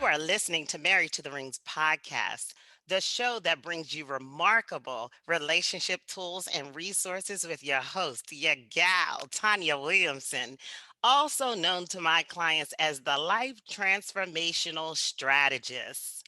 are listening to Married to the Rings podcast, the show that brings you remarkable relationship tools and resources with your host, your gal, Tanya Williamson, also known to my clients as the Life Transformational Strategist.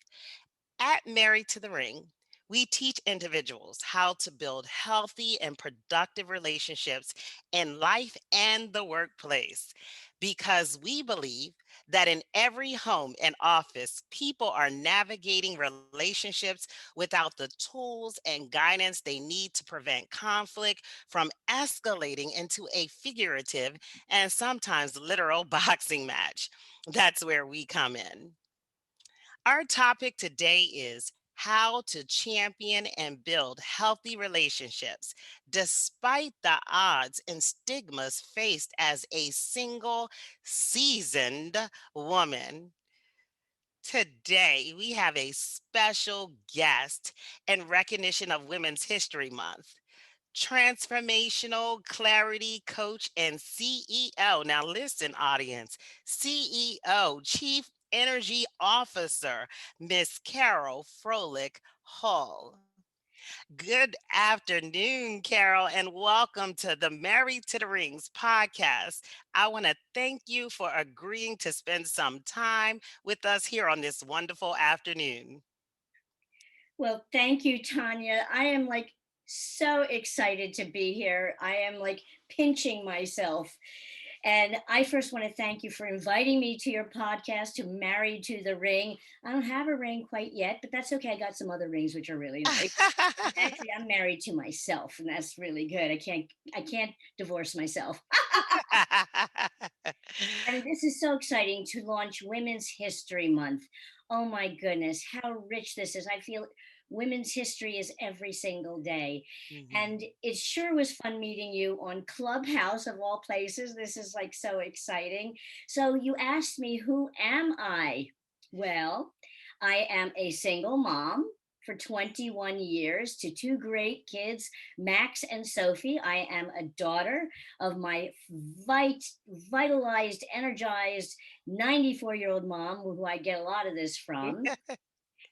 At Married to the Ring, we teach individuals how to build healthy and productive relationships in life and the workplace because we believe that in every home and office, people are navigating relationships without the tools and guidance they need to prevent conflict from escalating into a figurative and sometimes literal boxing match. That's where we come in. Our topic today is how to champion and build healthy relationships despite the odds and stigmas faced as a single, seasoned woman. Today, we have a special guest in recognition of Women's History Month. Transformational clarity coach and CEO. Now, listen, audience, CEO, Chief Energy Officer, Miss Carol Froehlich Hall. Good afternoon, Carol, and welcome to the Married to the Rings podcast. I want to thank you for agreeing to spend some time with us here on this wonderful afternoon. Well, thank you, Tanya. I am so excited to be here. I am pinching myself. And I first want to thank you for inviting me to your podcast, to Married to the Ring. I don't have a ring quite yet, but that's okay. I got some other rings which are really nice. Actually, I'm married to myself, and that's really good. I can't divorce myself. And this is so exciting to launch Women's History Month. Oh my goodness, how rich this is. I feel women's history is every single day. And Mhm. it sure was fun meeting you on Clubhouse of all places. This is so exciting. So you asked me, who am I? Well, I am a single mom for 21 years to two great kids, Max and Sophie. I am a daughter of my vitalized, energized 94-year-old mom, who I get a lot of this from.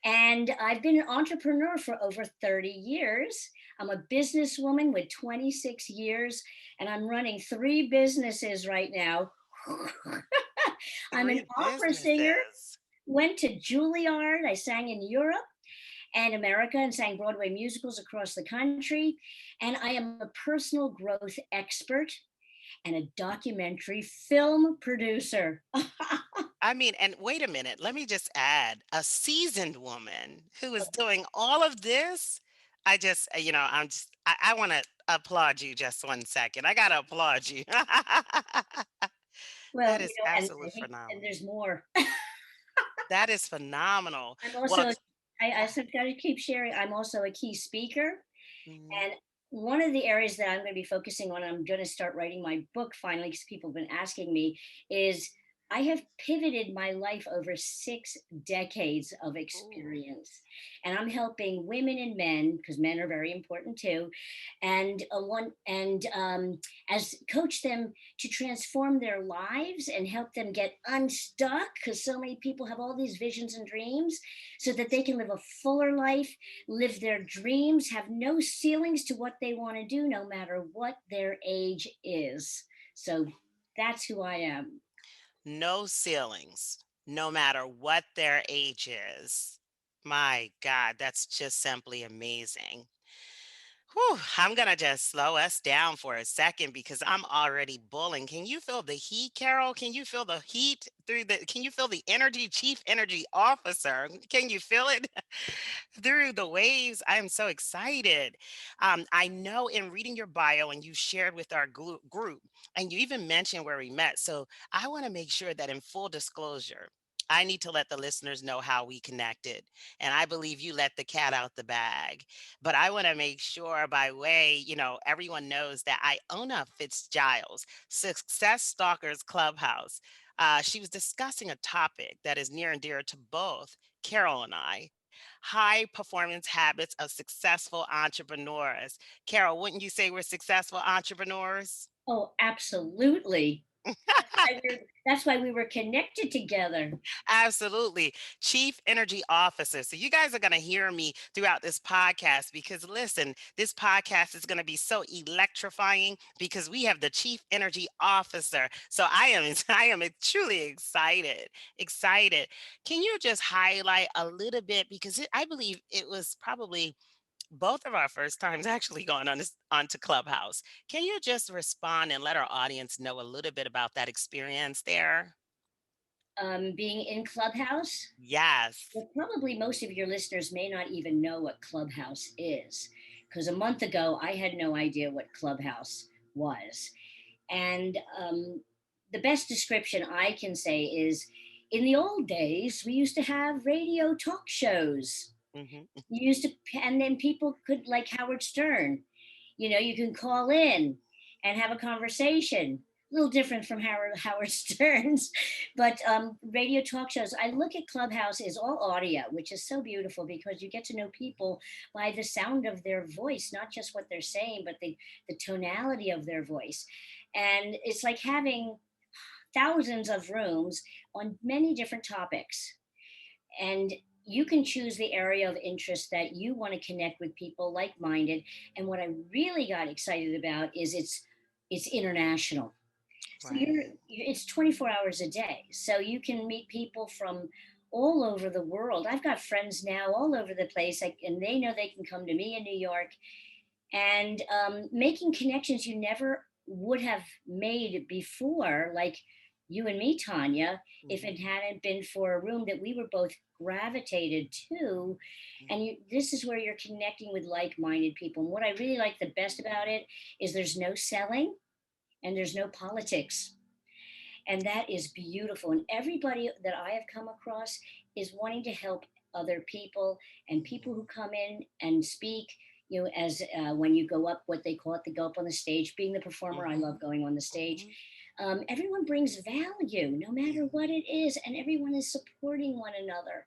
And I've been an entrepreneur for over 30 years. I'm a businesswoman with 26 years, and I'm running three businesses right now. I'm an Three opera singer, businesses. went to Juilliard. I sang in Europe and America and sang Broadway musicals across the country. And I am a personal growth expert and a documentary film producer. I mean, and wait a minute, let me just add a seasoned woman who is doing all of this. I want to applaud you just 1 second. I got to applaud you. Well, That is and absolutely and phenomenal. there's more. That is phenomenal. I'm Well, also, I also got to keep sharing. I'm also a key speaker. mhm. And one of the areas that I'm going to be focusing on, I'm going to start writing my book finally, because people have been asking me, is I have pivoted my life over 6 decades of Ooh. experience. And I'm helping women and men, because men are very important too, and as coach them to transform their lives and help them get unstuck, because so many people have all these visions and dreams, so that they can live a fuller life, live their dreams, have no ceilings to what they want to do, no matter what their age is. So that's who I am. No ceilings, no matter what their age is. My God, that's just simply amazing. Whew, I'm gonna just slow us down for a second because I'm already bulling. Can you feel the heat, Carol? Can you feel the heat through the can you feel the energy, chief energy officer? Can you feel it through the waves? I am so excited. I know in reading your bio and you shared with our group, and you even mentioned where we met. So I want to make sure that in full disclosure, I need to let the listeners know how we connected. And I believe you let the cat out the bag. But I want to make sure by way, everyone knows that Iona Fitzgiles, Success Stalkers Clubhouse. She was discussing a topic that is near and dear to both Carol and I, high performance habits of successful entrepreneurs. Carol, wouldn't you say we're successful entrepreneurs? Oh, absolutely. That's why we were connected together. Absolutely. Chief Energy Officer. So, you guys are going to hear me throughout this podcast because, listen, this podcast is going to be so electrifying because we have the Chief Energy Officer. So, I am truly excited. Excited. Can you just highlight a little bit because I believe it was probably both of our first times actually going on this onto Clubhouse. Can you just respond and let our audience know a little bit about that experience there? Being in Clubhouse, Yes. well, probably most of your listeners may not even know what Clubhouse is, because a month ago I had no idea what Clubhouse was. And the best description I can say is, in the old days, we used to have radio talk shows. Hmm. You used to, and then people could, like Howard Stern, you can call in and have a conversation. A little different from Howard Stern's, but radio talk shows. I look at Clubhouse is all audio, which is so beautiful because you get to know people by the sound of their voice, not just what they're saying, but the tonality of their voice. And it's like having thousands of rooms on many different topics, and you can choose the area of interest that you want to connect with people like-minded. And what I really got excited about is it's international. So Right. it's 24 hours a day, so you can meet people from all over the world. I've got friends now all over the place, like, and they know they can come to me in New York, and making connections you never would have made before, like you and me, Tanya, if Mhm, it hadn't been for a room that we were both gravitated to. mhm, And this is where you're connecting with like-minded people. And what I really like the best about it is there's no selling and there's no politics, and that is beautiful. And everybody that I have come across is wanting to help other people, and people mhm, who come in and speak, as when you go up, what they call it, the go up on the stage. Being the performer, I love mhm, going on the stage. mhm, Everyone brings value no matter mhm. what it is, and everyone is supporting one another.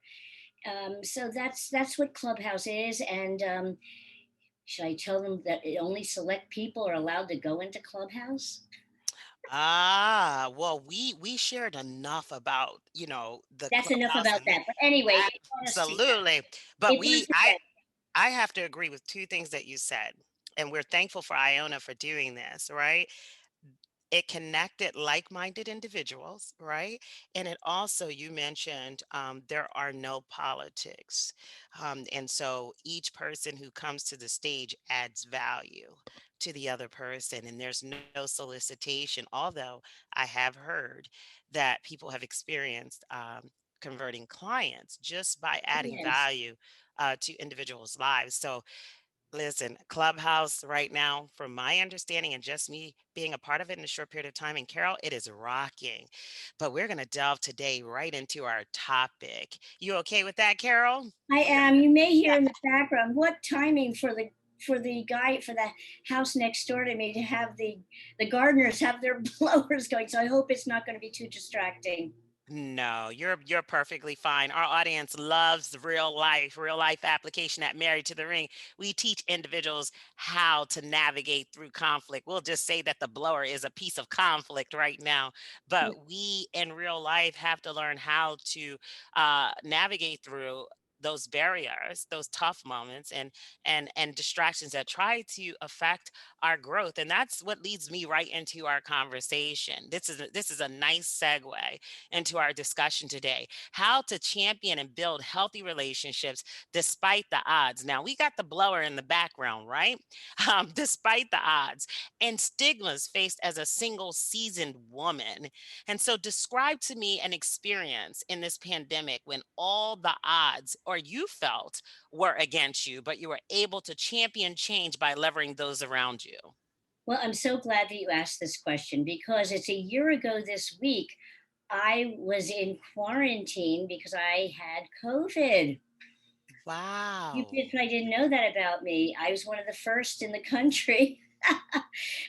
So that's what Clubhouse is. And should I tell them that only select people are allowed to go into Clubhouse? Well, we shared enough about, the That's enough Clubhouse about and that. But anyway, it brought us together. absolutely. But It brought us I have to agree with two things that you said. And we're thankful for Iona for doing this, right? It connected like-minded individuals, right? And it also, you mentioned, there are no politics, and so each person who comes to the stage adds value to the other person, and there's no solicitation. Although I have heard that people have experienced, converting clients just by adding Yes. value to individuals' lives. So, listen, Clubhouse right now, from my understanding and just me being a part of it in a short period of time, and Carol, it is rocking. But we're going to delve today right into our topic. You okay with that, Carol? I am. You may hear in the background, what timing for the guy for the house next door to me to have the gardeners have their blowers going. So I hope it's not going to be too distracting. No, you're perfectly fine. Our audience loves the real life application at Married to the Ring. We teach individuals how to navigate through conflict. We'll just say that the blower is a piece of conflict right now, but we in real life have to learn how to navigate through those barriers, those tough moments, and distractions that try to affect our growth. And that's what leads me right into our conversation. This is a nice segue into our discussion today: how to champion and build healthy relationships despite the odds. Now, we got the blower in the background, right? Despite the odds and stigmas faced as a single seasoned woman. And so, describe to me an experience in this pandemic when all the odds, or you felt, were against you, but you were able to champion change by leveraging those around you. Well, I'm so glad that you asked this question because it's a year ago this week. I was in quarantine because I had COVID. Wow. I didn't know that about me. I was one of the first in the country.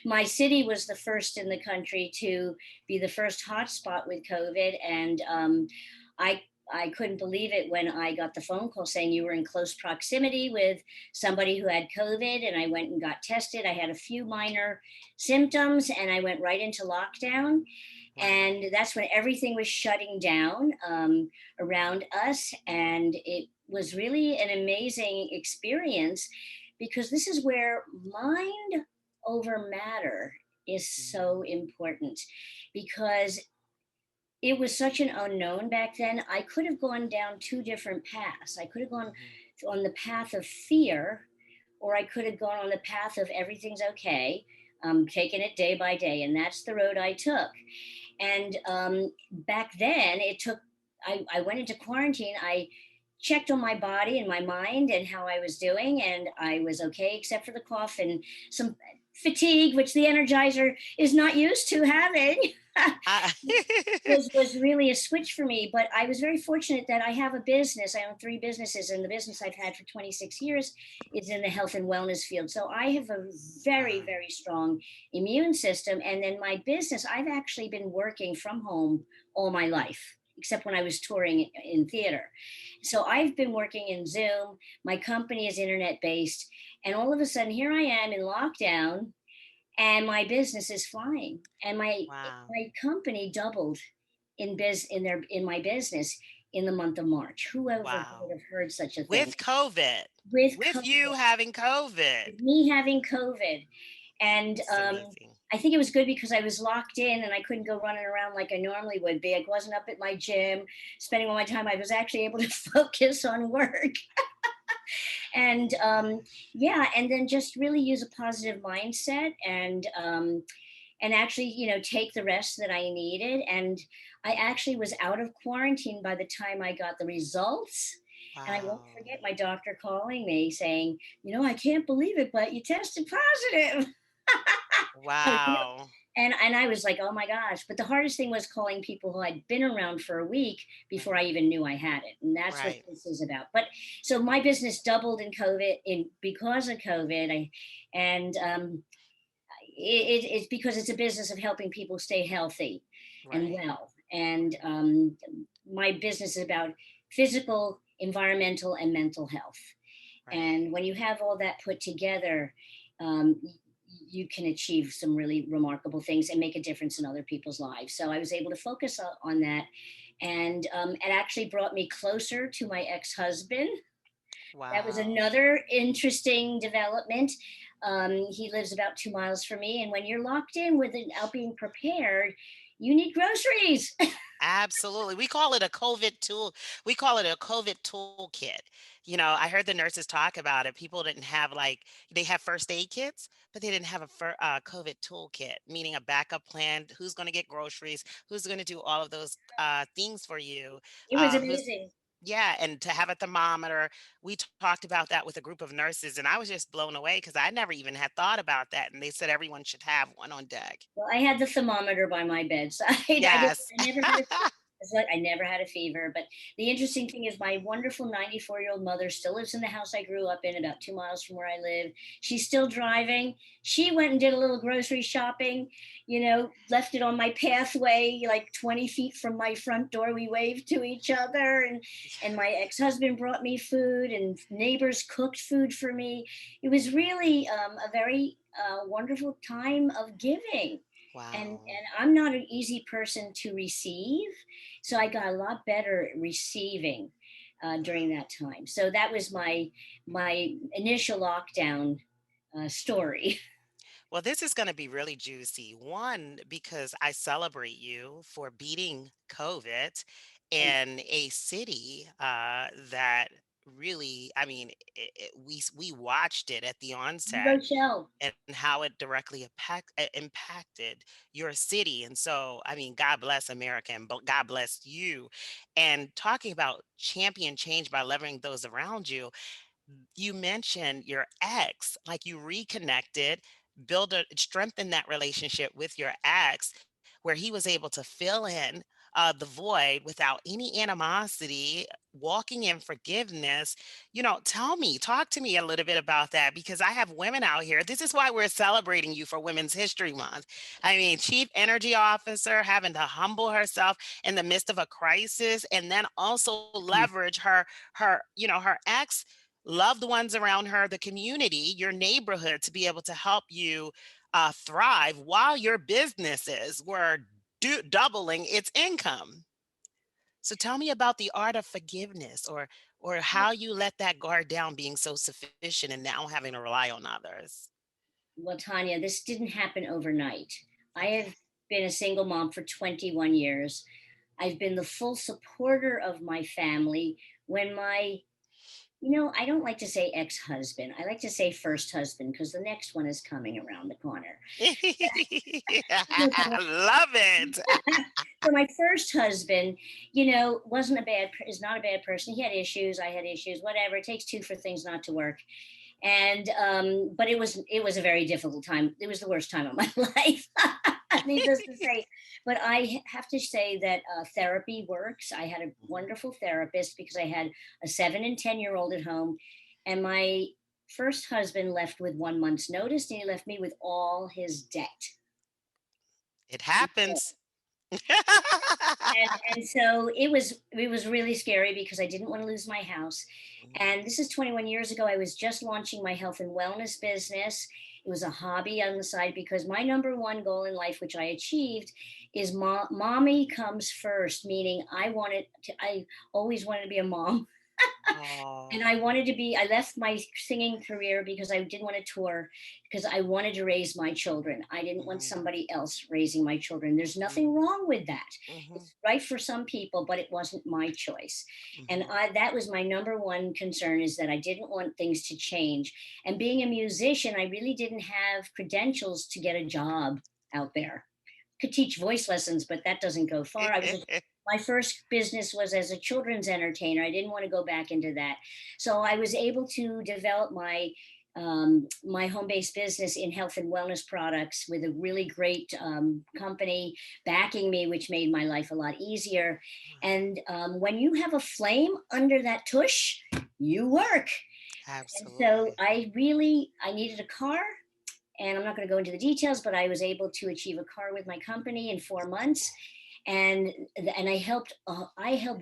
My city was the first in the country to be the first hotspot with COVID, and I I couldn't believe it when I got the phone call saying you were in close proximity with somebody who had COVID, and I went and got tested. I had a few minor symptoms, and I went right into lockdown. Right. And that's when everything was shutting down around us. And it was really an amazing experience because this is where mind over matter is so Mhm. important, because it was such an unknown back then. I could have gone down two different paths. I could have gone Mhm. on the path of fear, or I could have gone on the path of everything's okay, taking it day by day. And that's the road I took. And back then, I went into quarantine. I checked on my body and my mind and how I was doing, and I was okay, except for the cough and some fatigue, which the Energizer is not used to having. I Was really a switch for me. But I was very fortunate that I have a business. I own three businesses, and the business I've had for 26 years is in the health and wellness field. So I have a very, Wow. very strong immune system. And then my business, I've actually been working from home all my life, except when I was touring in theater. So I've been working in Zoom. My company is internet based. And all of a sudden, here I am in lockdown, and my business is flying, and Wow. my company doubled in my business in the month of March. Whoever would Wow. have heard such a thing? With COVID. With With COVID, you having COVID. with me having COVID. And It's amazing. I think it was good because I was locked in and I couldn't go running around like I normally would be. I wasn't up at my gym spending all my time. I was actually able to focus on work. And yeah, and then just really use a positive mindset, and actually, take the rest that I needed. And I actually was out of quarantine by the time I got the results. And I won't Wow. forget my doctor calling me saying, I can't believe it, but you tested positive. Wow. And I was like, oh my gosh. But the hardest thing was calling people who had been around for a week before I Right. even knew I had it. And that's what Right. this is about. But so my business doubled in COVID, in because of COVID. And it's because it's a business of helping people stay healthy and Right. well. And my business is about physical, environmental, and mental health. Right. And when you have all that put together, you can achieve some really remarkable things and make a difference in other people's lives. So I was able to focus on that. And it actually brought me closer to my ex-husband. That was Wow. another interesting development. He lives about 2 miles from me, and when you're locked in without being prepared, you need groceries. Absolutely. We call it a COVID tool. We call it a COVID toolkit. I heard the nurses talk about it. People didn't have they have first aid kits, but they didn't have a COVID toolkit, meaning a backup plan. Who's going to get groceries? Who's going to do all of those things for you? It was Who's amazing. Yeah, and to have a thermometer. We talked about that with a group of nurses, and I was just blown away because I never even had thought about that. And they said everyone should have one on deck. Well, I had the thermometer by my bedside. Yes. I never had a fever. It's like I never had a fever. But the interesting thing is, my wonderful 94-year-old mother still lives in the house I grew up in, about 2 miles from where I live. She's still driving. She went and did a little grocery shopping, left it on my pathway, like 20 feet from my front door. We waved to each other, and my ex husband brought me food, and neighbors cooked food for me. It was really a very wonderful time of giving. Wow. And I'm not an easy person to receive, so I got a lot better at receiving during that time. So that was my initial lockdown story. Well, this is going to be really juicy. One, because I celebrate you for beating COVID Thank in a city that really, I mean, we watched it at the you, onset Rochelle. and how it directly impacted your city. And so, I mean, God bless America and God bless you. And talking about champion change by leveraging those around you, you mentioned your ex, like you reconnected, strengthen that relationship with your ex, where he was able to fill in the void without any animosity, walking in forgiveness. Talk to me a little bit about that because I have women out here. This is why we're celebrating you for Women's History Month. I mean, Chief Energy Officer having to humble herself in the midst of a crisis and then also leverage her ex loved ones around her, the community, your neighborhood to be able to help you thrive while your businesses were doubling its income. So tell me about the art of forgiveness, or how you let that guard down being so sufficient and now having to rely on others. Well, Tanya, this didn't happen overnight. I Okay. have been a single mom for 21 years. I've been the full supporter of my family when I don't like to say ex husband. I like to say first husband because the next one is coming around the corner. Love it. So my first husband, wasn't is not a bad person. He had issues. I had issues. Whatever. It takes two for things not to work. And but it was a very difficult time. It was the worst time of my life, needless to say. But I have to say that therapy works. I had a wonderful therapist because I had a 7 and 10-year-old at home, and my first husband left with 1 month's notice, and he left me with all his debt. It happens. And so it was really scary because I didn't want to lose my house. And this is 21 years ago. I was just launching my health and wellness business. It was a hobby on the side because my number one goal in life, which I achieved, is mommy comes first. Meaning, I always wanted to be a mom. And Oh. I left my singing career because I didn't want to tour, because I wanted to raise my children. I didn't want Mhm, somebody else raising my children. There's mhm, nothing wrong with that. mhm, It's right for some people, but it wasn't my choice. And mhm. that was my number one concern, is that I didn't want things to change. And being a musician, I really didn't have credentials to get a job out there. Could teach voice lessons, but that doesn't go far. My first business was as a children's entertainer. I didn't want to go back into that. So I was able to develop my home-based business in health and wellness products with a really great company backing me, which made my life a lot easier. And when you have a flame under that tush, you work. And so Absolutely. I needed a car, and I'm not going to go into the details, but I was able to achieve a car with my company in 4 months. And I helped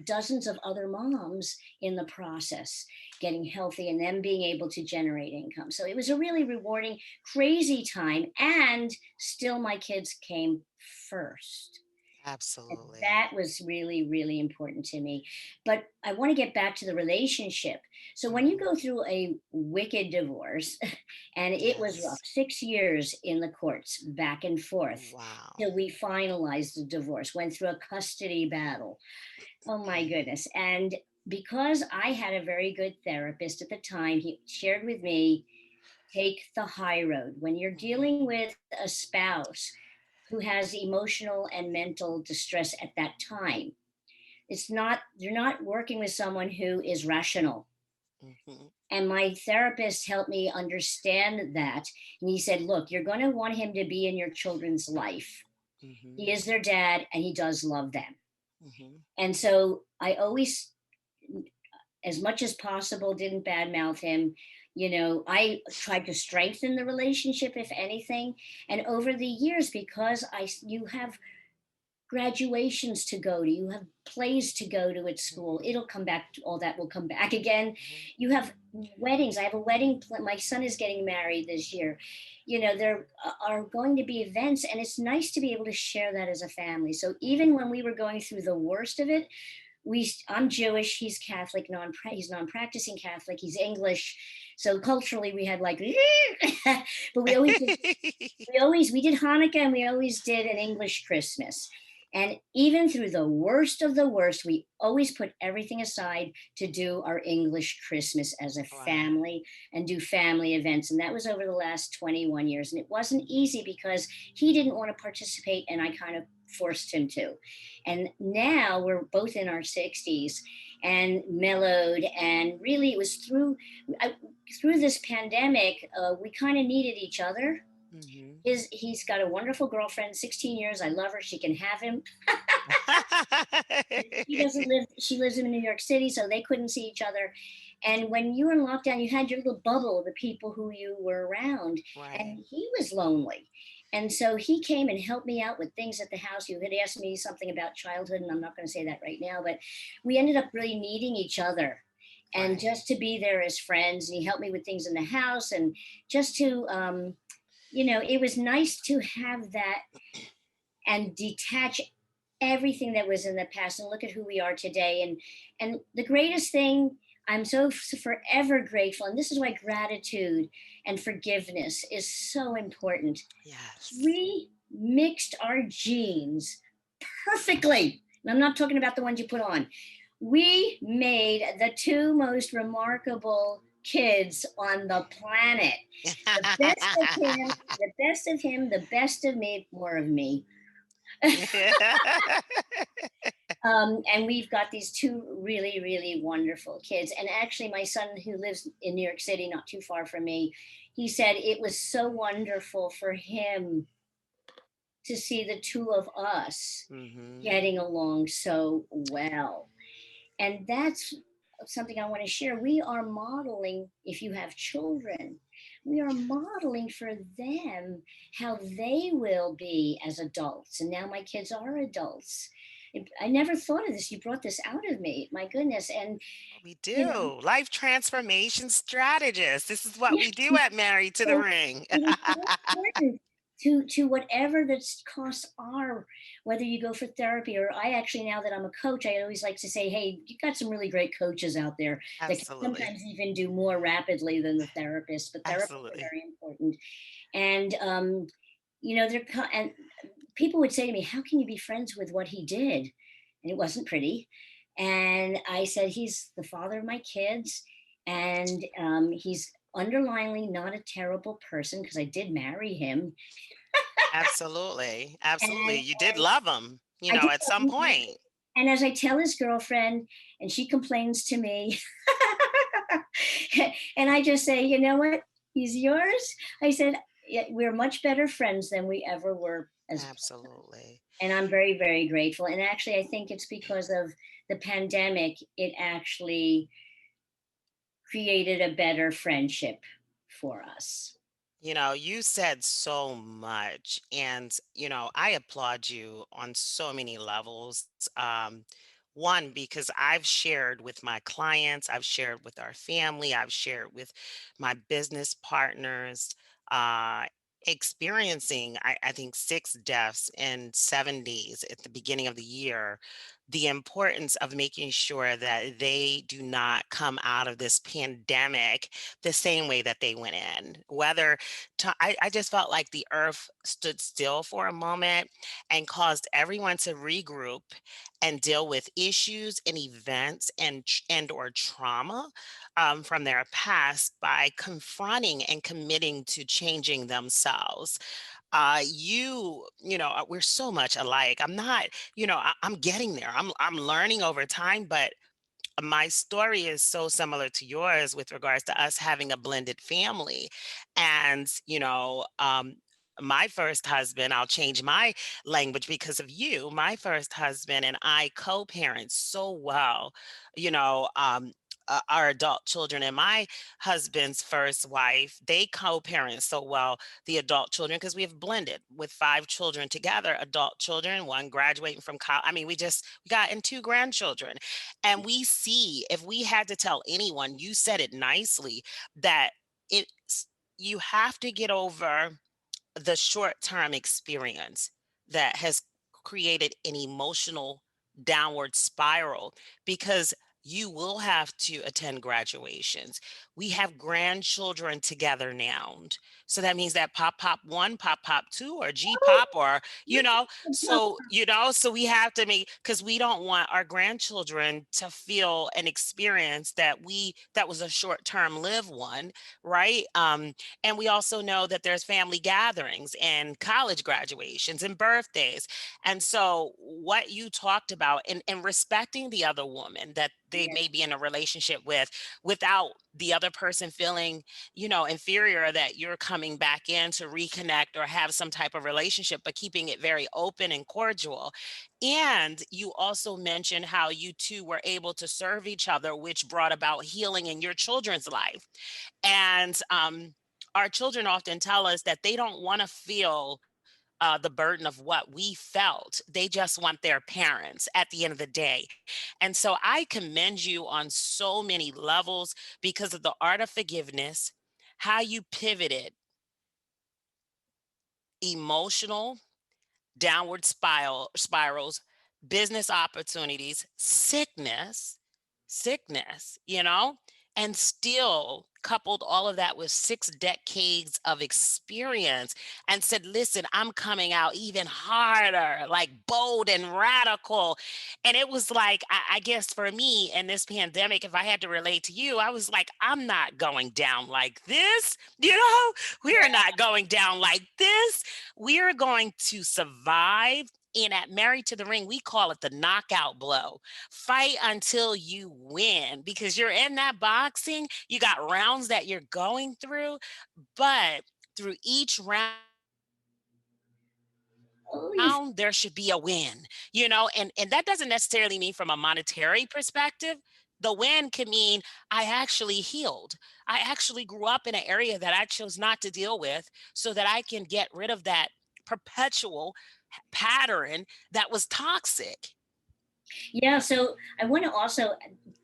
dozens of other moms in the process getting healthy and them being able to generate income. So it was a really rewarding, crazy time, and still my kids came first. And Absolutely. that was really, really important to me. But I want to get back to the relationship. So when you Mhm. go through a wicked divorce, and it was rough, Yes. 6 years in the courts, back and forth, Wow. till we finalized the divorce, went through a custody battle. Oh my goodness. And because I had a very good therapist at the time, he shared with me, take the high road. When you're Mhm, dealing with a spouse who has emotional and mental distress at that time, you're not working with someone who is rational. mhm, And my therapist helped me understand that. And he said, look, you're going to want him to be in your children's life. He mhm, is their dad and he does love them. mhm, And so I always, as much as possible, didn't badmouth him. I tried to strengthen the relationship, if anything. And over the years, because you have graduations to go to, you have plays to go to at school, mhm, it'll come back, all that will come back again. mhm. You have weddings. I have a wedding, my son is getting married this year. There are going to be events, and it's nice to be able to share that as a family. So even when we were going through the worst of it, I'm Jewish, he's Catholic, he's non-practicing Catholic, he's English. So culturally we had like but we did Hanukkah, and we always did an English Christmas. And even through the worst of the worst, we always put everything aside to do our English Christmas as a Wow. family and do family events. And that was over the last 21 years. And it wasn't easy because he didn't want to participate, and I kind of forced him to. And now we're both in our 60s and mellowed. And really, it was through this pandemic, we kind of needed each other. Mhm. He's got a wonderful girlfriend, 16 years. I love her. She can have him. She lives in New York City, so they couldn't see each other. And when you were in lockdown, you had your little bubble of the people who you were around, Right. and he was lonely. And so he came and helped me out with things at the house. You had asked me something about childhood, and I'm not going to say that right now, but we ended up really needing each other and Right. just to be there as friends. And he helped me with things in the house, and just to, it was nice to have that. and detach everything that was in the past and look at who we are today. And the greatest thing, I'm so forever grateful, and this is why gratitude and forgiveness is so important. Yes. We mixed our genes perfectly. And I'm not talking about the ones you put on. We made the two most remarkable kids on the planet. The best of him, the best of him, the best of me, more of me. And we've got these two really, really wonderful kids. And actually, my son, who lives in New York City, not too far from me, he said it was so wonderful for him to see the two of us Hmm. getting along so well. And that's something I want to share. We are modeling, if you have children, we are modeling for them how they will be as adults. And now my kids are adults. I never thought of this. You brought this out of me. My goodness. And, We you know, do. Life transformation strategist. This is what yeah, we do at Married to the so Ring. it is so important to whatever the costs are, whether you go for therapy or I actually, now that I'm a coach, I always like to say, hey, you got some really great coaches out there that can Absolutely. sometimes even do more rapidly than the therapist, but therapists are Absolutely. very important. And and people would say to me, how can you be friends with what he did? And it wasn't pretty. And I said, he's the father of my kids, and he's underlyingly not a terrible person because I did marry him. Absolutely. Absolutely. And You did love him, I did at love some him. point. And as I tell his girlfriend, and she complains to me, and I just say, you know what? He's yours. I said, "Yeah, we're much better friends than we ever were as partners." Absolutely. And I'm very, very grateful. And actually, I think it's because of the pandemic, it actually created a better friendship for us. You said so much, and I applaud you on so many levels. One, because I've shared with my clients, I've shared with our family, I've shared with my business partners, uh, experiencing, I think, 6 deaths in 7 days at the beginning of the year. The importance of making sure that they do not come out of this pandemic the same way that they went in, whether I just felt like the earth stood still for a moment and caused everyone to regroup and deal with issues and events and or trauma from their past by confronting and committing to changing themselves. We're so much alike. I'm not, I'm getting there. I'm learning over time, but my story is so similar to yours with regards to us having a blended family. And, my first husband, I'll change my language because of you. My first husband and I co parent so well, you know, um, our adult children, and my husband's first wife, they co-parent so well the adult children because we have blended with 5 children together, adult children, one graduating from college. I mean, we got in 2 grandchildren. And we see, if we had to tell anyone, you said it nicely, that it's you have to get over the short-term experience that has created an emotional downward spiral, because you will have to attend graduations. We have grandchildren together now. So that means that pop pop one, pop pop two, or G pop, or so we have to make, because we don't want our grandchildren to feel an experience that was a short-term live one, right? And we also know that there's family gatherings and college graduations and birthdays. And so, what you talked about, and respecting the other woman that they Yes, may be in a relationship with, without the other person feeling, inferior, that you're coming back in to reconnect or have some type of relationship, but keeping it very open and cordial. And you also mentioned how you two were able to serve each other, which brought about healing in your children's life. And our children often tell us that they don't want to feel the burden of what we felt. They just want their parents at the end of the day. And so I commend you on so many levels because of the art of forgiveness, how you pivoted emotional downward spirals, business opportunities, sickness, and still coupled all of that with 6 decades of experience and said, listen, I'm coming out even harder, like bold and radical. And it was like, I guess for me in this pandemic, if I had to relate to you, I was like, I'm not going down like this. We are not going down like this. We are going to survive. And at Married to the Ring, we call it the knockout blow. Fight until you win because you're in that boxing. You got rounds that you're going through, but through each round, there should be a win, Oh, and that doesn't necessarily mean from a monetary perspective. The win could mean I actually healed. I actually grew up in an area that I chose not to deal with so that I can get rid of that perpetual pattern that was toxic. yeah. So I want to also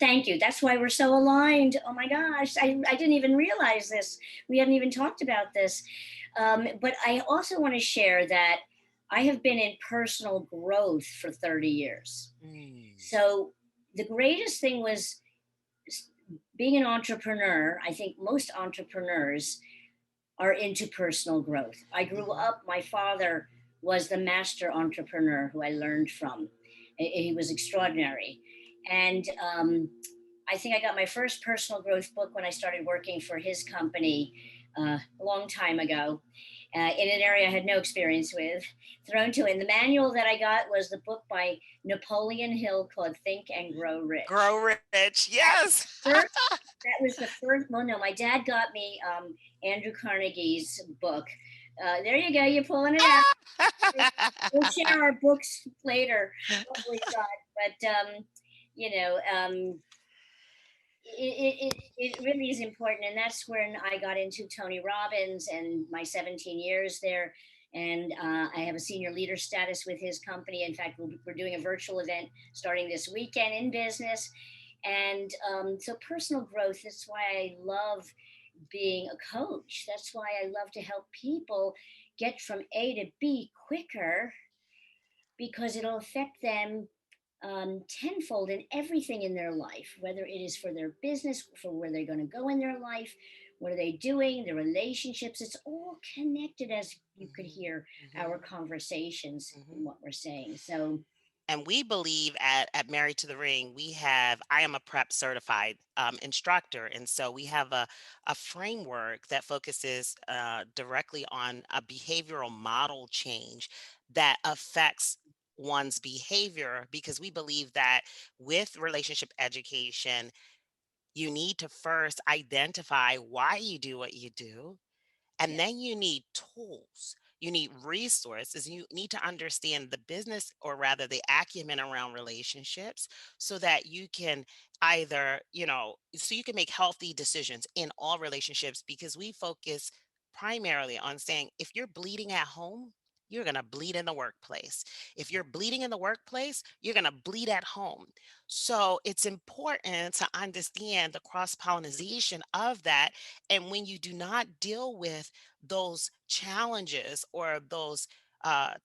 thank you. That's why we're so aligned. Oh my gosh, I didn't even realize this. We hadn't even talked about this. But I also want to share that I have been in personal growth for 30 years. Mm. So the greatest thing was being an entrepreneur. I think most entrepreneurs are into personal growth. I grew Mhm. up, my father was the master entrepreneur who I learned from. He was extraordinary. And I think I got my first personal growth book when I started working for his company a long time ago in an area I had no experience with, thrown to it. And the manual that I got was the book by Napoleon Hill called Think and Grow Rich. Grow rich. That Yes. first, that was the first. Well, no, my dad got me Andrew Carnegie's book. There you go. You're pulling it out. We'll share our books later, what we got. But you know, it really is important, and that's when I got into Tony Robbins and my 17 years there. And I have a senior leader status with his company. In fact, we're doing a virtual event starting this weekend in business. And so, personal growth, that's why I love being a coach. That's why I love to help people get from A to B quicker because it'll affect them tenfold in everything in their life, whether it is for their business, for where they're going to go in their life, what are they doing, their relationships. It's all connected, as you could Mhm, hear our mhm, conversations and mhm. what we're saying. So, And we believe at Married to the Ring, I am a prep certified instructor. And so we have a framework that focuses directly on a behavioral model change that affects one's behavior because we believe that with relationship education, you need to first identify why you do what you do. And yeah, then you need tools, you need resources, you need to understand the business or rather the acumen around relationships so that you can so you can make healthy decisions in all relationships because we focus primarily on saying if you're bleeding at home, you're going to bleed in the workplace. If you're bleeding in the workplace, you're going to bleed at home. So it's important to understand the cross pollination of that. And when you do not deal with those challenges or those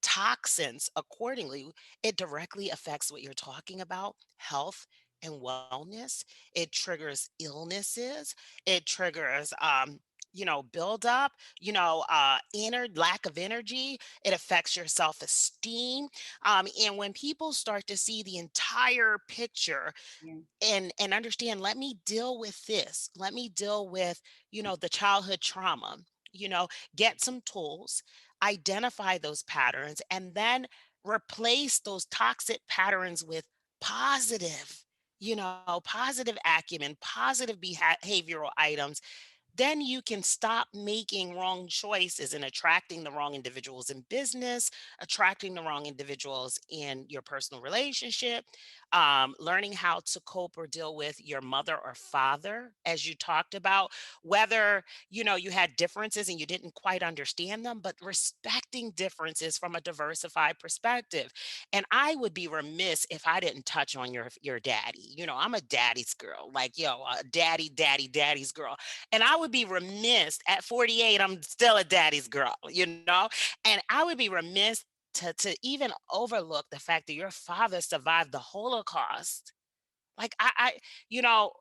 toxins accordingly, it directly affects what you're talking about health and wellness. It triggers illnesses, it triggers, build up, lack of energy. It affects your self esteem. And when people start to see the entire picture yeah, and understand, let me deal with this, let me deal with the childhood trauma, you know get some tools, identify those patterns, and then replace those toxic patterns with positive positive acumen, positive behavioral items, then you can stop making wrong choices and attracting the wrong individuals in business, attracting the wrong individuals in your personal relationship, learning how to cope or deal with your mother or father, as you talked about, whether you had differences and you didn't quite understand them, but respecting differences from a diversified perspective. And I would be remiss if I didn't touch on your daddy. I'm a daddy's girl, like daddy's girl. And I would be remiss at 48, I'm still a daddy's girl. And I would be remiss to even overlook the fact that your father survived the Holocaust. Like you know,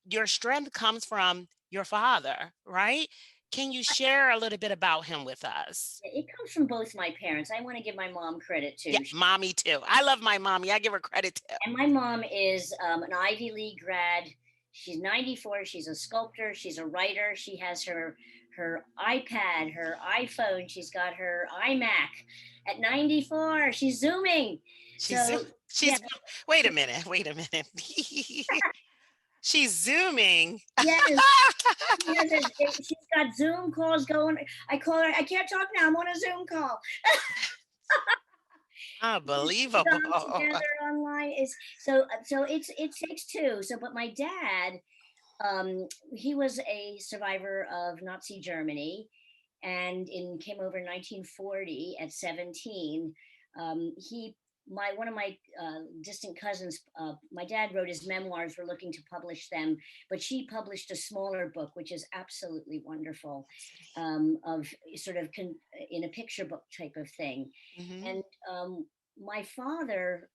your strength comes from your father, right? Can you share a little bit about him with us? It comes from both my parents. I want to give my mom credit Yeah, too. mommy too. I love my mommy. I give her credit too. And my mom is an Ivy League grad. She's 94. She's a sculptor. She's a writer. She has her iPad, her iPhone. She's got her iMac. At 94, she's zooming. She's So yeah, she's wait a minute. Wait a minute. She's zooming. yes, she's got Zoom calls going. I call her. I can't talk now. I'm on a Zoom call. She's on Unbelievable. together online. Is so so it takes two. So, but my dad, he was a survivor of Nazi Germany, and came over in 1940 at 17. He my One of my distant cousins, my dad wrote his memoirs. We're looking to publish them, but she published a smaller book, which is absolutely wonderful, of sort of in a picture book type of thing. Hmm. And my father,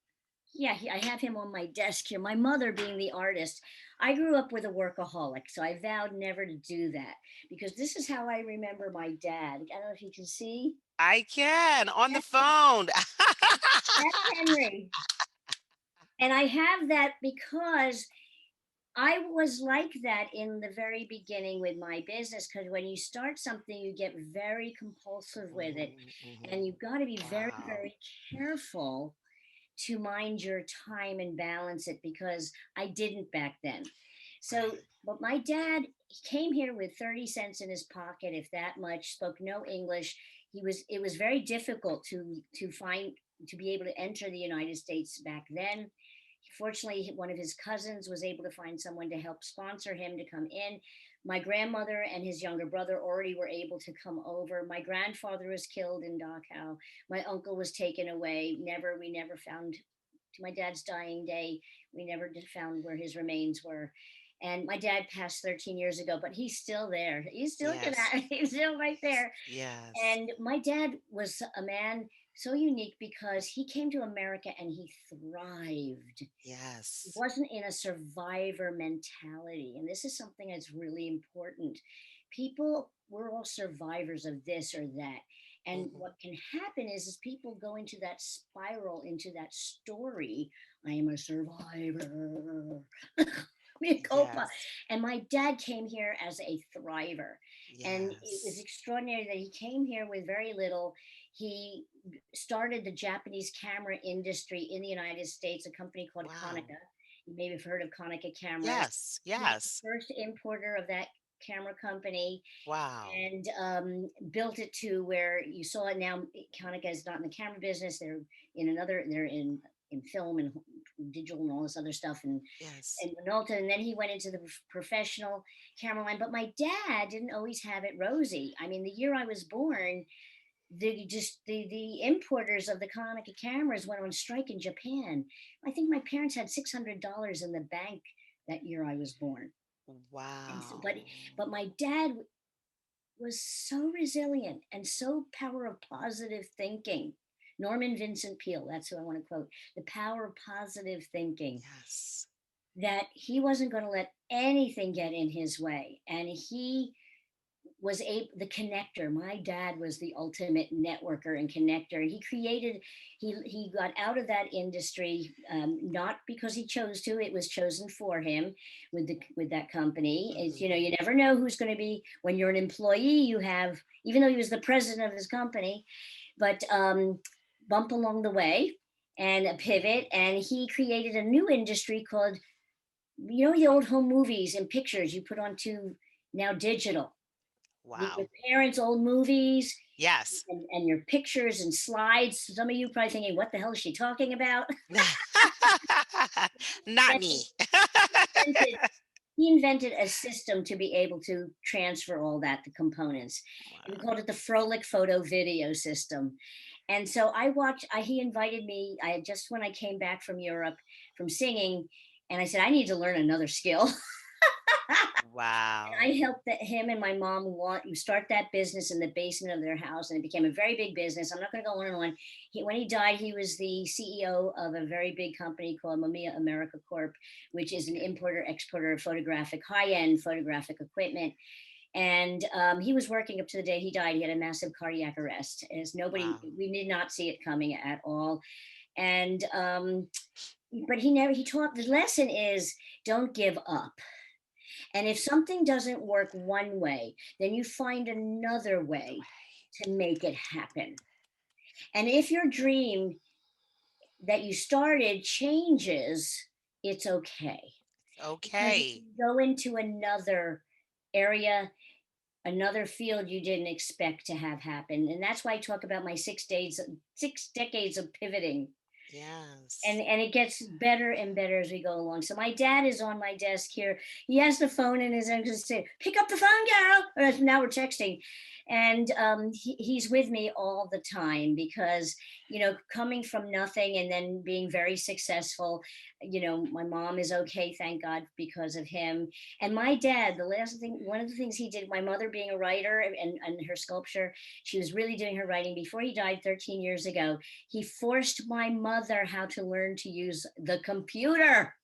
yeah, I have him on my desk here. My mother being the artist, I grew up with a workaholic, so I vowed never to do that, because this is how I remember my dad. I don't know if you can see. I can on the That's, phone. that's Henry. And I have that because I was like that in the very beginning with my business. Because when you start something, you get very compulsive with it. Mhm, And mhm. you've got to be very, Wow. very careful to mind your time and balance it, because I didn't back then. So, Right. but my dad, he came here with 30 cents in his pocket, if that much, spoke no English. It was very difficult to be able to enter the United States back then. Fortunately, one of his cousins was able to find someone to help sponsor him to come in. My grandmother and his younger brother already were able to come over. My grandfather was killed in Dachau. My uncle was taken away. We never found, to my dad's dying day, we never found where his remains were. And my dad passed 13 years ago, but he's still there. He's still looking Yes. at it. He's still right there. Yes. And my dad was a man so unique because he came to America and he thrived. He Yes. wasn't in a survivor mentality. And this is something that's really important. We're all survivors of this or that. And Mhm. what can happen is people go into that spiral, into that story. I am a survivor. Mea culpa. Yes. And my dad came here as a thriver. And it was Yes. extraordinary that he came here with very little. He started the Japanese camera industry in the United States, a company called Wow. Konica. You maybe have heard of Konica cameras. Yes. He was the Yes. first importer of that camera company, Wow. and built it to where you saw it now. Konica is not in the camera business. They're in film and digital and all this other stuff, Yes. and Minolta, and then he went into the professional camera line. But my dad didn't always have it rosy. I mean, the year I was born, the importers of the Konica cameras went on strike in Japan. I think my parents had $600 in the bank that year I was born. And so, Wow. but my dad was so resilient and so power of positive thinking. Norman Vincent Peale, that's who I want to quote. The power of positive thinking, Yes. that he wasn't going to let anything get in his way, and he was the connector. My dad was the ultimate networker and connector, and he got out of that industry, not because he chose to. It was chosen for him with that company. It's, Mhm. you never know who's going to be when you're an employee. You have, even though he was the president of his company, but bump along the way and a pivot, and he created a new industry called, the old home movies and pictures you put onto now digital, your Wow. parents' old movies, Yes. and your pictures and slides. Some of you probably thinking, what the hell is she talking about? Not Then me. invented, he invented a system to be able to transfer all that, the components. And we Wow. called it the Froehlich photo video system. And so he invited me, when I came back from Europe from singing, and I said, I need to learn another skill. Wow. I helped him and my mom start that business in the basement of their house, and it became a very big business. I'm not going to go on and on. When he died, he was the CEO of a very big company called Mamiya America Corp, which is an Okay. importer exporter of high-end photographic equipment. And he was working up to the day he died. He had a massive cardiac arrest. As nobody, Wow. we did not see it coming at all. And but he never. He taught the lesson is don't give up, and if something doesn't work one way, then you find another The way way. to make it happen. And if your dream that you started changes, it's okay. Because if Okay. you go into another area, another field you didn't expect to have happen. And that's why I talk about my 6 days, 6 decades of pivoting, Yes. and it gets better and better as we go along. So my dad is on my desk here. He has the phone in his hand to say, "Pick up the phone, Carol." Now we're texting, and he's with me all the time because coming from nothing and then being very successful. My mom is okay, thank God, because of him. And my dad, one of the things he did, my mother being a writer and her sculpture, she was really doing her writing before he died 13 years ago. He forced my mother how to learn to use the computer.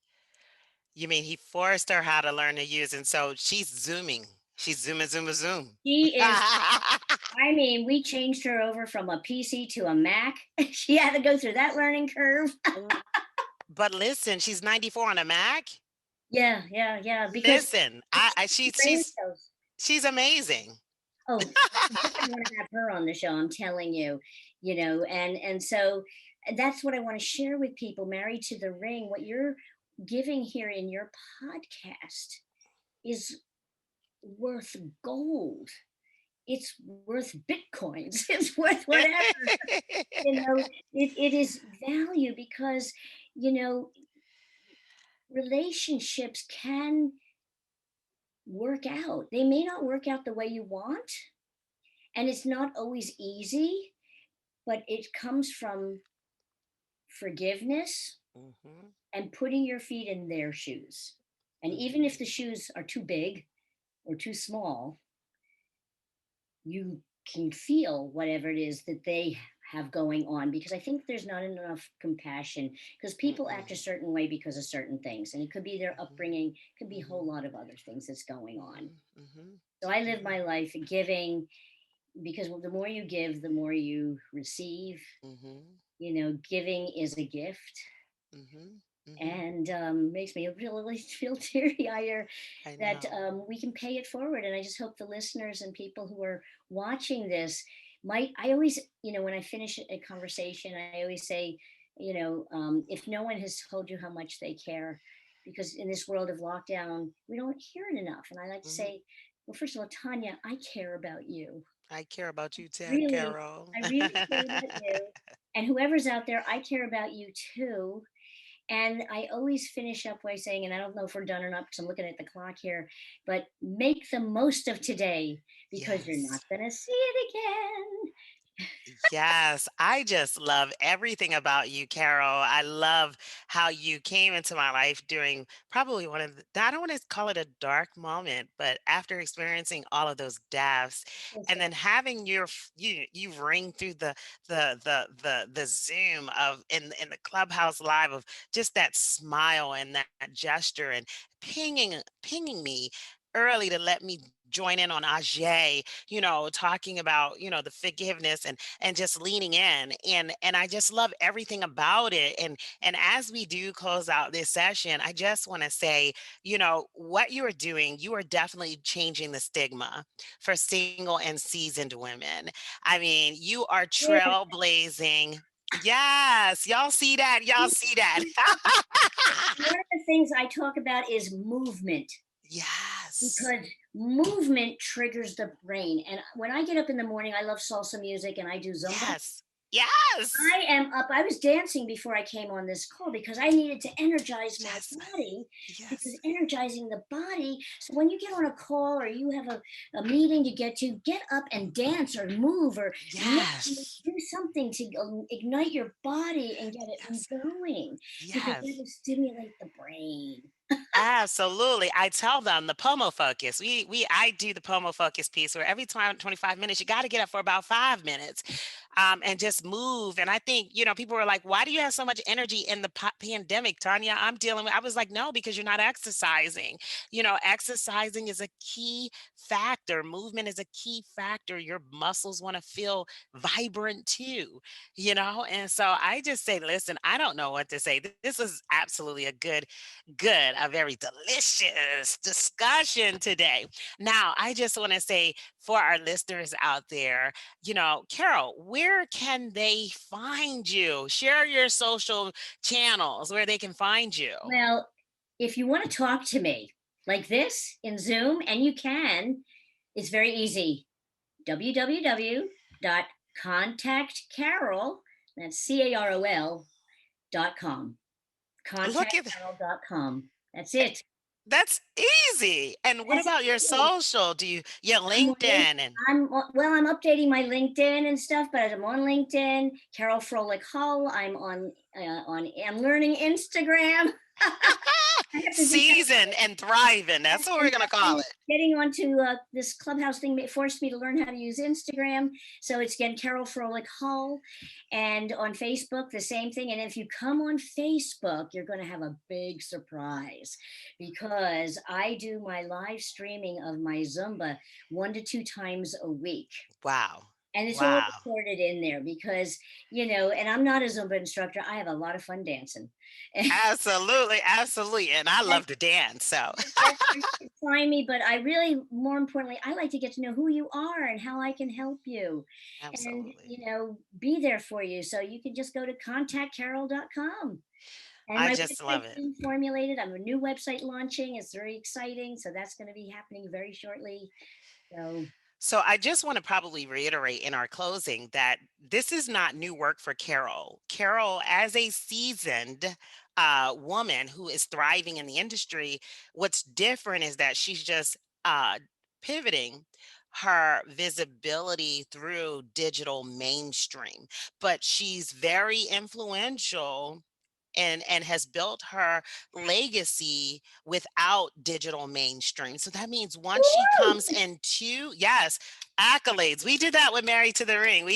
You mean he forced her how to learn to use, and so she's zooming. She's zooming, zooming, zoom. She is, I mean, we changed her over from a PC to a Mac. She had to go through that learning curve. W but listen, she's 94 on a Mac? Yeah, yeah, yeah. Because Listen, it's I she's brain she's cells. she's amazing. Oh, you're gonna want to have her on the show. I'm telling you, and so that's what I want to share with people. Married to the Ring, what you're giving here in your podcast is worth gold. It's worth bitcoins. It's worth whatever. It is value because you know relationships can work out. They may not work out the way you want, and it's not always easy, but it comes from forgiveness Mhm, and putting your feet in their shoes. And even mhm, if the shoes are too big or too small, you can feel whatever it is that they have going on, because I think there's not enough compassion, because people act a mm-mm, certain way because of certain things, and it could be their mhm, upbringing, could be a whole mhm, lot of other things that's going on. mhm, mhm, So I live mhm, my life giving, because the more you give, the more you receive. mhm, Giving is a gift, mhm, mhm. and makes me really feel teary eyed I that know. we can pay it forward. And I just hope the listeners and people who are watching this might. I always, when I finish a conversation, I always say, if no one has told you how much they care, because in this world of lockdown, we don't hear it enough. And I like to Mhm. say, well, first of all, Tanya, I care about you. I care about you too, Really, Carol. I really care about you. And whoever's out there, I care about you too. And I always finish up by saying, and I don't know if we're done or not because I'm looking at the clock here, but make the most of today because you're not Yes. going to see it again. Yes, I just love everything about you, Carol. I love how you came into my life during probably one of I don't want to call it a dark moment, but after experiencing all of those deaths So and sad. then having you ring through the Zoom of in the Clubhouse Live of just that smile and that gesture and pinging me early to let me join in on Ajay, talking about, the forgiveness and just leaning in, and I just love everything about it. And as we do close out this session, I just want to say, what you are doing, you are definitely changing the stigma for single and seasoned women. I mean, you are Yeah. trailblazing. Yes, y'all see that, y'all see that. One of the things I talk about is movement, Yes, because movement triggers the brain. And when I get up in the morning, I love salsa music and I do Zumba. yes, yes, I am up. I was dancing before I came on this call because I needed to energize my yes, body, because yes, energizing the body. So when you get on a call or you have a meeting to get up and dance or move or yes, do something to ignite your body and get it yes, going, because that yes. will stimulate the brain. Absolutely. I tell them the POMO focus. I do the POMO focus piece where every time 25 minutes, you got to get up for about 5 minutes, and just move. And I think, people were like, why do you have so much energy in the pandemic, Tanya? I was like, no, because you're not exercising. Exercising is a key factor. Movement is a key factor. Your muscles want to feel vibrant too. And so I just say, listen, I don't know what to say. This is absolutely a very delicious discussion today. Now, I just want to say for our listeners out there, Carol, where can they find you? Share your social channels where they can find you. Well, if you want to talk to me like this in Zoom, and you can, it's very easy. www.contactcarol, that's CAROL.com. Look at Contactcarol.com. That's it. That's easy. And what That's about your it. social? Do you your I'm on Link LinkedIn and I'm updating my LinkedIn and stuff, but I'm on LinkedIn, Carol Froehlich Hull. I'm learning Instagram. I have to do that. season and thriving? That's what we're And gonna call it. getting onto this Clubhouse thing forced me to learn how to use Instagram. So it's again Carol Froehlich Hull, and on Facebook the same thing. And if you come on Facebook, you're going to have a big surprise because I do my live streaming of my Zumba 1 to 2 times a week. Wow. And it's all Wow. recorded in there because, and I'm not a Zumba instructor. I have a lot of fun dancing. Absolutely, absolutely. And I love to dance. So That's where you can find me. But I really, more importantly, I like to get to know who you are and how I can help you and, absolutely. be there for you. So you can just go to contactcarol.com. And I my just love website's it. being formulated. I'm a new website launching. It's very exciting. So that's going to be happening very shortly. So, So I just want to probably reiterate in our closing that this is not new work for Carol. Carol, as a seasoned woman who is thriving in the industry, what's different is that she's just pivoting her visibility through digital mainstream, but she's very influential and has built her legacy without digital mainstream. So that means once she woo! comes into, yes, accolades. We did that with Married to the Ring.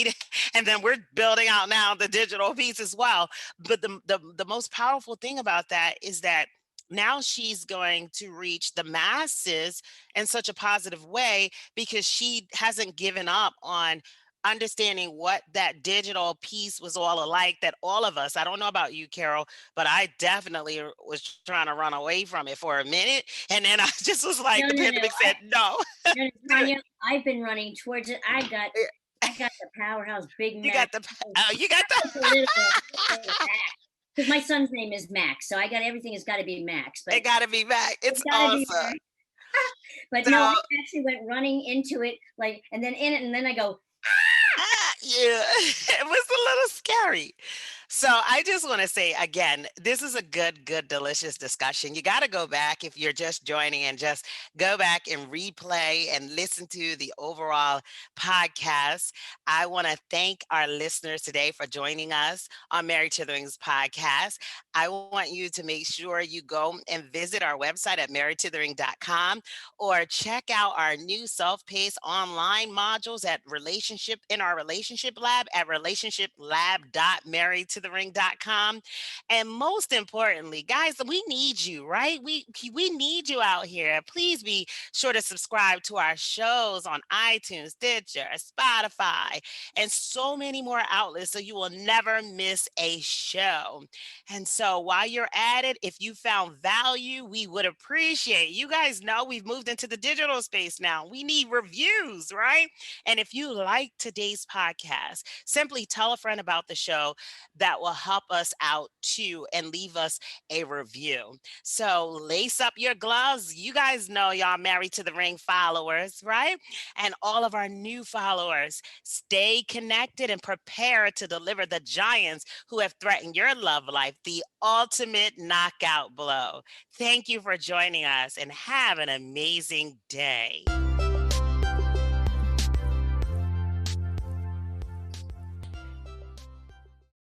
And then we're building out now the digital piece as well. But the most powerful thing about that is that now she's going to reach the masses in such a positive way because she hasn't given up on understanding what that digital piece was all alike, that all of us, I don't know about you, Carol, but I definitely was trying to run away from it for a minute. And then I just was like, No, the no, no. pandemic said, no, No, no, do it. Tanya, I've been running towards it. I got the powerhouse Big You Mac. got the, you got I was a the, little Max because my son's name is Max, so I got everything has got to be Max, but it got to be back. it's It's got to be awesome. Max. But no, I So, actually went running into it like, and then in it, and then I go, yeah, it was a little scary. So I just want to say again, this is a good, delicious discussion. You got to go back if you're just joining and just go back and replay and listen to the overall podcast. I want to thank our listeners today for joining us on Married to the Rings podcast. I want you to make sure you go and visit our website at marriedtothering.com or check out our new self-paced online modules at relationship in our relationship lab at relationshiplab.marriedtothering.com. And most importantly, guys, we need you, right? We need you out here. Please be sure to subscribe to our shows on iTunes, Stitcher, Spotify, and so many more outlets so you will never miss a show. And so while you're at it, if you found value, we would appreciate. You guys know we've moved into the digital space now. We need reviews, right? And if you like today's podcast, simply tell a friend about the show. That will help us out too and leave us a review. So lace up your gloves. You guys know y'all Married to the Ring followers, right? And all of our new followers, stay connected and prepare to deliver the giants who have threatened your love life the ultimate knockout blow. Thank you for joining us and have an amazing day.